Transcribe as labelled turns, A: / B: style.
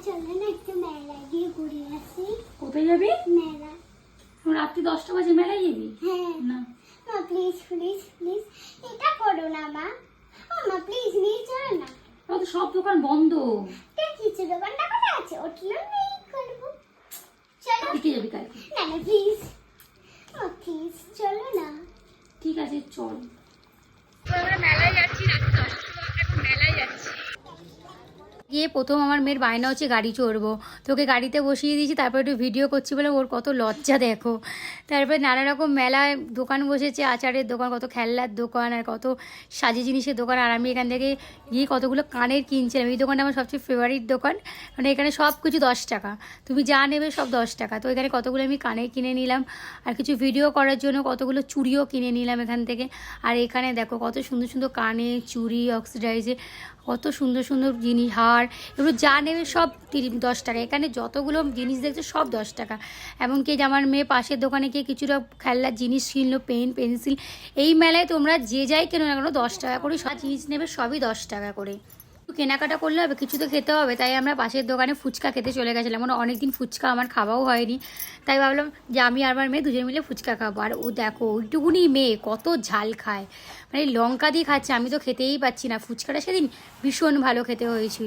A: চলো না একটু মেলা গিয়ে ঘুরে আসি।
B: কোথায় যাবি?
A: মেলা।
B: রাত্রি 10টা বাজে মেলায় যাবি?
A: হ্যাঁ
B: না
A: মা প্লিজ প্লিজ প্লিজ এটা করো না মা। মা প্লিজ নিয়ে চলো না।
B: তো সব দোকান বন্ধ।
A: কিছু দোকানটা কোথায় আছে ওঠলো নেই করবো। চলো
B: কালকে যাবি কালকে?
A: না না প্লিজ প্লিজ চলো না।
B: ঠিক আছে চল। আমরা মেলায় যাচ্ছি, রাত্রি 10টা, এখন মেলায় যাচ্ছি। গিয়ে প্রথম আমার মেয়ের বায়না হচ্ছে গাড়ি চড়বো, তোকে গাড়িতে বসিয়ে দিয়েছি, তারপর একটু ভিডিও করছি বলে ওর কত লজ্জা দেখো। তারপরে নানা রকম মেলায় দোকান বসেছে, আচারের দোকান, কত খেলনার দোকান আর কত সাজে জিনিসের দোকান। আর আমি এখান থেকে গিয়ে কতগুলো কানের কিনছিলাম। এই দোকানটা আমার সবচেয়ে ফেভারিট দোকান, মানে এখানে সব কিছু 10 টাকা, তুমি যা নেবে সব 10 টাকা। তো এখানে কতগুলো আমি কানের কিনে নিলাম, আর কিছু ভিডিও করার জন্য কতগুলো চুড়িও কিনে নিলাম এখান থেকে। আর এখানে দেখো কত সুন্দর সুন্দর কানে চুড়ি, অক্সিডাইজে কত সুন্দর সুন্দর জিনিস, হার, এগুলো যা নেবে সব 10 টাকা। এখানে যতগুলো জিনিস দেখছো সব 10 টাকা। এমনকি যে আমার মেয়ে পাশের দোকানে গিয়ে কিছুটা খেলনার জিনিস কিনলো, পেন, পেন্সিল। এই মেলায় তোমরা যে যাই কেনো না কেন 10 টাকা করে সব জিনিস নেবে, সবই 10 টাকা করে। কেনাকাটা করলে হবে, কিছু তো খেতে হবে। তাই আমরা পাশের দোকানে ফুচকা খেতে চলে গেছিলাম, মানে অনেকদিন ফুচকা আমার খাওয়াও হয়নি। তাই ভাবলাম যে আমি আর আমার মেয়ে দুজন মিলে ফুচকা খাবো। আর ও দেখো ওইটুকুনি মেয়ে কত ঝাল খায়, মানে লঙ্কা দিয়ে খাচ্ছে, আমি তো খেতেই পাচ্ছি না। ফুচকাটা সেদিন ভীষণ ভালো খেতে হয়েছিল।